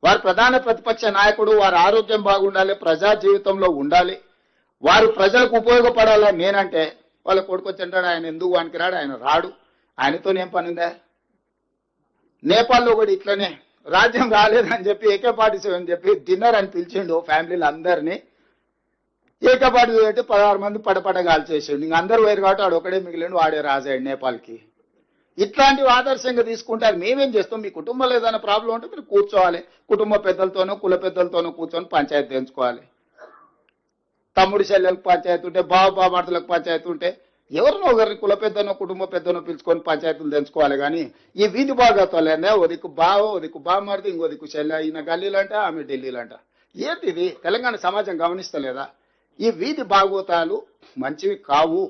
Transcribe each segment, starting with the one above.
వారు ప్రధాన ప్రతిపక్ష నాయకుడు, వారి ఆరోగ్యం బాగుండాలి, ప్రజా జీవితంలో ఉండాలి, వారు ప్రజలకు ఉపయోగపడాలా. నేనంటే వాళ్ళ కొడుకు వచ్చింటాడు, ఆయన ఎందుకు వానికి రాడు, ఆయన రాడు, ఆయనతోనేం పని ఉందా. నేపాల్లో కూడా ఇట్లనే రాజ్యం రాలేదని చెప్పి AK-47 అని చెప్పి డిన్నర్ అని పిలిచిండు ఫ్యామిలీలు అందరినీ. AK-47 పెట్టి 16 మంది పడపడగాలు చేసిండు. ఇంక అందరూ వేరు కాబట్టి వాడు ఒకడే మిగిలిండు, వాడే రాజాడు నేపాల్కి. ఇట్లాంటివి ఆదర్శంగా తీసుకుంటారు. మేమేం చేస్తాం, మీ కుటుంబంలో ఏదైనా ప్రాబ్లం ఉంటే మీరు కూర్చోవాలి, కుటుంబ పెద్దలతోనో కుల పెద్దలతోనో కూర్చొని పంచాయతీ తెంచుకోవాలి. తమ్ముడి చెల్లెలకు పంచాయతీ ఉంటే, బావబామర్దులకు పంచాయతీ ఉంటే ఎవరినో ఒకరిని కుల పెద్దనో కుటుంబ పెద్దనో పిలుచుకొని పంచాయతీలు తెంచుకోవాలి. కానీ ఈ వీధి భాగత్వాలనే ఓ దిక్కు బావ, ఓ దిక్కు బామర్ది, ఇంకో దిక్కు చెల్లె, ఈయన గల్లీలంట ఆమె ఢిల్లీలంట. ఏంటి ఇది? తెలంగాణ సమాజం గమనిస్తలేదా? ఈ వీధి భాగవతాలు మంచివి కావు.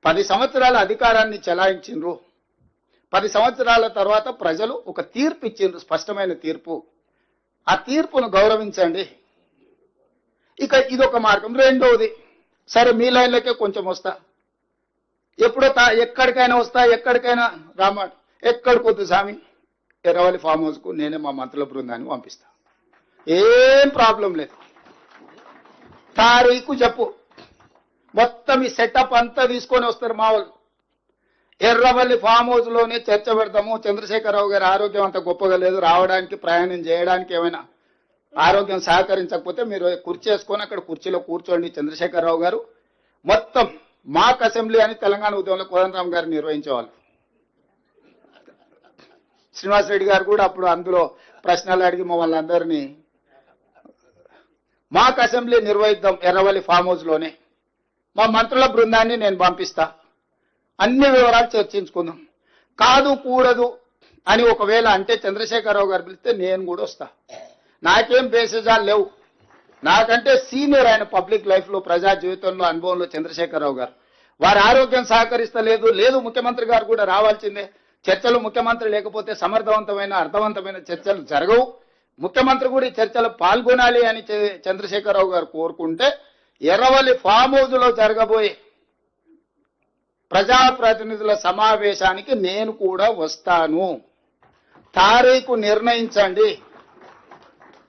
10 సంవత్సరాల అధికారాన్ని చెలాయించిండ్రు. 10 సంవత్సరాల తర్వాత ప్రజలు ఒక తీర్పు ఇచ్చిండ్రు, స్పష్టమైన తీర్పు. ఆ తీర్పును గౌరవించండి. ఇక ఇదొక మార్గం. రెండవది, సరే మీ లైన్లకే కొంచెం వస్తా, ఎప్పుడో ఎక్కడికైనా వస్తా, ఎక్కడికైనా రామాట, ఎక్కడికొద్దు స్వామి, ఎర్రవల్లి ఫామ్ హౌస్కు నేనే మా మంత్రుల బృందాన్ని పంపిస్తా, ఏం ప్రాబ్లం లేదు. తారీఖు చెప్పు, మొత్తం ఈ సెటప్ అంతా తీసుకొని వస్తారు మా వాళ్ళు. ఎర్రవల్లి ఫామ్ హౌస్ లోనే చర్చ పెడతాము. చంద్రశేఖరరావు గారి ఆరోగ్యం అంత గొప్పగా లేదు, రావడానికి ప్రయాణం చేయడానికి ఏమైనా ఆరోగ్యం సహకరించకపోతే మీరు కుర్చీ వేసుకొని అక్కడ కుర్చీలో కూర్చోండి చంద్రశేఖరరావు గారు. మొత్తం మాక్ అసెంబ్లీ అని తెలంగాణ ఉద్యమంలో కోదండరామ్ గారు నిర్వహించేవాళ్ళు. శ్రీనివాస్ రెడ్డి గారు కూడా అప్పుడు అందులో ప్రశ్నలు అడిగి మమ్మల్ని అందరినీ మాక్ అసెంబ్లీ నిర్వహిద్దాం ఎర్రవల్లి ఫామ్ హౌస్ లోనే. మా మంత్రుల బృందాన్ని నేను పంపిస్తా, అన్ని వివరాలు చర్చించుకుందాం. కాదు కూడదు అని ఒకవేళ అంటే చంద్రశేఖరరావు గారు పిలిస్తే నేను కూడా వస్తా. నాకేం బేసిజాలు లేవు. నాకంటే సీనియర్ ఆయన పబ్లిక్ లైఫ్ లో, ప్రజా జీవితంలో, అనుభవంలో చంద్రశేఖరరావు గారు. వారి ఆరోగ్యం సహకరిస్తలేదు, లేదు ముఖ్యమంత్రి గారు కూడా రావాల్సిందే. చర్చలు ముఖ్యమంత్రి లేకపోతే సమర్థవంతమైన అర్థవంతమైన చర్చలు జరగవు. ముఖ్యమంత్రి కూడా ఈ చర్చలు పాల్గొనాలి అని చంద్రశేఖరరావు గారు కోరుకుంటే ఎర్రవల్లి ఫామ్ హౌస్ లో జరగబోయే ప్రజాప్రతినిధుల సమావేశానికి నేను కూడా వస్తాను. తారీఖు నిర్ణయించండి.